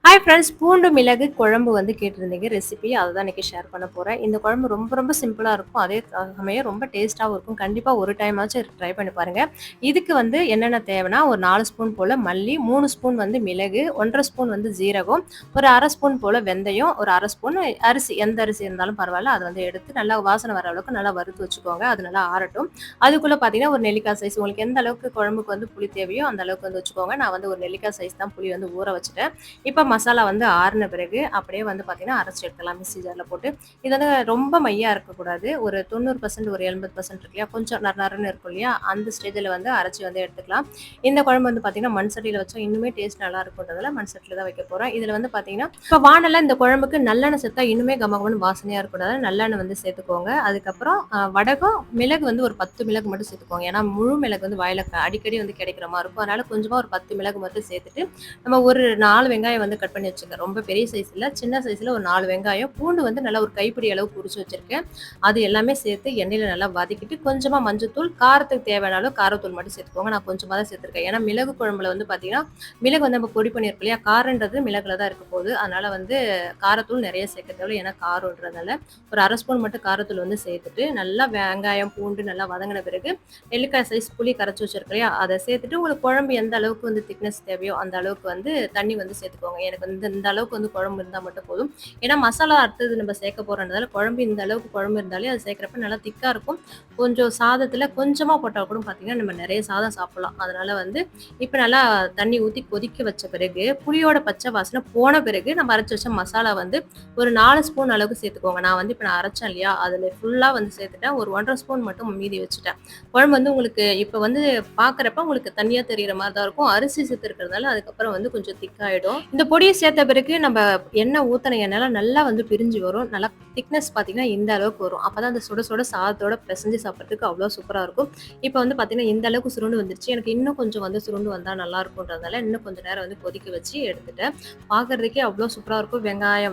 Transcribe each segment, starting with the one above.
Hi friends, பூண்டு மிளகு குழம்பு வந்து கேட்டிருந்தீங்க ரெசிபி. அதை தான் இன்றைக்கி ஷேர் பண்ண போகிறேன். இந்த குழம்பு ரொம்ப ரொம்ப சிம்பிளாக இருக்கும், அதே சமயம் ரொம்ப டேஸ்ட்டாகவும் இருக்கும். கண்டிப்பாக ஒரு டைமாச்சும் ட்ரை பண்ணி பாருங்கள். இதுக்கு வந்து என்னென்ன தேவைன்னா, ஒரு 4 ஸ்பூன் போல் மல்லி, 3 ஸ்பூன் வந்து மிளகு, 1.5 ஸ்பூன் வந்து ஜீரகம், ஒரு அரை ஸ்பூன் போல் வெந்தயம், ஒரு அரை ஸ்பூன் அரிசி, எந்த அரிசி இருந்தாலும் பரவாயில்ல, அதை வந்து எடுத்து நல்லா வாசனை வர அளவுக்கு நல்லா வறுத்து வச்சுக்கோங்க. அது நல்லா ஆறட்டும். அதுக்குள்ளே பார்த்தீங்கன்னா ஒரு நெல்லிக்காய் சைஸ், உங்களுக்கு எந்த அளவுக்கு குழம்புக்கு வந்து புளி தேவையோ அந்த அளவுக்கு வந்து வச்சுக்கோங்க. நான் வந்து ஒரு நெல்லிக்காய் சைஸ் தான் புளி வந்து ஊற வச்சுட்டேன். இப்போ மசாலா வந்து ஆறுன பிறகு அப்படியே வந்து பார்த்தீங்கன்னா அரைச்சி எடுக்கலாம் மிக்ஸி ஜாரில் போட்டு. இது வந்து ரொம்ப மையாக இருக்கக்கூடாது. ஒரு 90% ஒரு 80% இருக்கு இல்லையா, கொஞ்சம் நறுன்னு இருக்கும் இல்லையா, அந்த ஸ்டேஜில் வந்து அரைச்சி வந்து எடுத்துக்கலாம். இந்த குழம்பு வந்து பார்த்தீங்கன்னா மண் சட்டியில் வச்சா இன்னுமே டேஸ்ட் நல்லா இருக்குன்றதால மண் சட்டியில் தான் வைக்க போகிறோம். இதில் வந்து பார்த்தீங்கன்னா இப்போ வானல்ல இந்த குழம்புக்கு நல்லெண்ணெய் சேர்த்தா இன்னுமே கமகமன்னு வாசனையாக இருக்கக்கூடாது, நல்லெண்ணெய் வந்து சேர்த்துக்கோங்க. அதுக்கப்புறம் வடகம் மிளகு வந்து ஒரு 10 மிளகு மட்டும் சேர்த்துக்கோங்க. ஏன்னா முழு மிளகு வந்து வாயில அடிக்கடி வந்து கிடைக்கிற மாதிரி இருக்கும். அதனால கொஞ்சமாக ஒரு 10 மிளகு மட்டும் சேர்த்துட்டு நம்ம ஒரு 4 வெங்காயம் வந்து கட் பண்ணி வச்சுருக்கேன். ரொம்ப பெரிய சைஸ் இல்லை, சின்ன சைஸில் ஒரு 4 வெங்காயம், பூண்டு வந்து நல்லா ஒரு கைப்பிடி அளவு உரிச்சு வச்சுருக்கேன். அது எல்லாமே சேர்த்து எண்ணெயில் நல்லா வதக்கிட்டு கொஞ்சமாக மஞ்சத்தூள், காரத்துக்கு தேவையான அளவு காரத்தூள் மட்டும் சேர்த்துக்கோங்க. நான் கொஞ்சமாக தான் சேர்த்துருக்கேன். ஏன்னா மிளகு குழம்புல வந்து பார்த்தீங்கன்னா மிளகு வந்து நம்ம பொடி பண்ணியிருக்கோம் இல்லையா, காரன்றது மிளகுல தான் இருக்க போகுது. அதனால் வந்து காரத்தூள் நிறைய சேர்க்க தேவை, ஏன்னா காரன்றதால ஒரு அரை ஸ்பூன் மட்டும் காரத்தூள் வந்து சேர்த்துட்டு நல்லா வெங்காயம் பூண்டு நல்லா வதங்கின பிறகு நெல்லிக்காய் சைஸ் புளி கரைச்சி வச்சிருக்கோம் இல்லையா, அதை சேர்த்துட்டு உங்களுக்கு குழம்பு எந்த அளவுக்கு வந்து திக்னஸ் தேவையோ அந்த அளவுக்கு வந்து தண்ணி வந்து சேர்த்துக்கோங்க. எனக்கு வந்து இந்த அளவுக்கு வந்து குழம்பு இருந்தால் மட்டும் போதும். ஏன்னா மசாலா அடுத்தது நம்ம சேர்க்க போகிறதுனால குழம்பு இந்த அளவுக்கு குழம்பு இருந்தாலே அது சேர்க்குறப்ப நல்லா திக்காக இருக்கும். கொஞ்சம் சாதத்தில் கொஞ்சமாக போட்டால் கூட பார்த்தீங்கன்னா நம்ம நிறைய சாதம் சாப்பிடலாம். அதனால் வந்து இப்போ நல்லா தண்ணி ஊற்றி கொதிக்க வச்ச பிறகு புளியோட பச்சை வாசனை போன பிறகு நம்ம அரைச்சி வச்ச மசாலா வந்து ஒரு 4 ஸ்பூன் அளவுக்கு சேர்த்துக்கோங்க. நான் வந்து இப்போ நான் அரைச்சேன் இல்லையா, அதில் ஃபுல்லாக வந்து சேர்த்துட்டேன். ஒரு 1.5 ஸ்பூன் மட்டும் மீதி வச்சுட்டேன். குழம்பு வந்து உங்களுக்கு இப்போ வந்து பார்க்குறப்ப உங்களுக்கு தனியாக தெரிகிற மாதிரி தான் இருக்கும். அரிசி சேர்த்துருக்கிறதுனால அதுக்கப்புறம் வந்து கொஞ்சம் திக்காயிடும். இந்த பொடியை சேர்த்த பிறகு நம்ம எண்ணெய் ஊற்றின எண்ணெய்லாம் நல்லா வந்து பிரிஞ்சு வரும். நல்லா திக்னஸ் பார்த்தீங்கன்னா இந்த அளவுக்கு வரும். அப்போ தான் அந்த சுட சுட சாதத்தோட பிசைஞ்சு சாப்பிட்றதுக்கு அவ்வளோ சூப்பராக இருக்கும். இப்போ வந்து பார்த்தீங்கன்னா இந்த அளவுக்கு சுருண்டு வந்துருச்சு. எனக்கு இன்னும் கொஞ்சம் வந்து சுருண்டு வந்தால் நல்லா இருக்கும்ன்றதால இன்னும் கொஞ்சம் நேரம் வந்து கொதிக்க வச்சு எடுத்துட்டேன். பார்க்குறதுக்கே அவ்வளோ சூப்பராக இருக்கும்.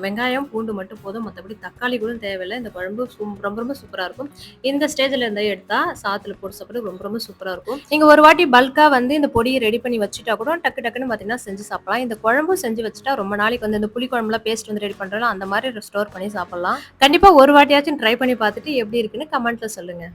வெங்காயம் பூண்டு மட்டும் போதும், மற்றபடி தக்காளி கூட தேவையில்லை. இந்த குழம்பு ரொம்ப ரொம்ப சூப்பராக இருக்கும். இந்த ஸ்டேஜில் இருந்தால் எடுத்தால் சாதத்தில் போட்டு சாப்பிட்றது ரொம்ப ரொம்ப சூப்பராக இருக்கும். நீங்கள் ஒரு வாட்டி பல்காக வந்து இந்த பொடியை ரெடி பண்ணி வச்சுட்டா கூட டக்குன்னு பார்த்தீங்கன்னா செஞ்சு சாப்பிடலாம். இந்த குழம்பும் செஞ்சு வச்சுட்டா ரொம்ப நாளைக்கு வந்து இந்த புளி குழம்புலாம் பேஸ்ட் வந்து ரெடி பண்ணுறோம் அந்த மாதிரி ஸ்டோர் பண்ணி சாப்பிடலாம். கண்டிப்பாக ஒரு வாட்டியாச்சும் ட்ரை பண்ணி பார்த்துட்டு எப்படி இருக்குன்னு கமெண்ட்ல சொல்லுங்க.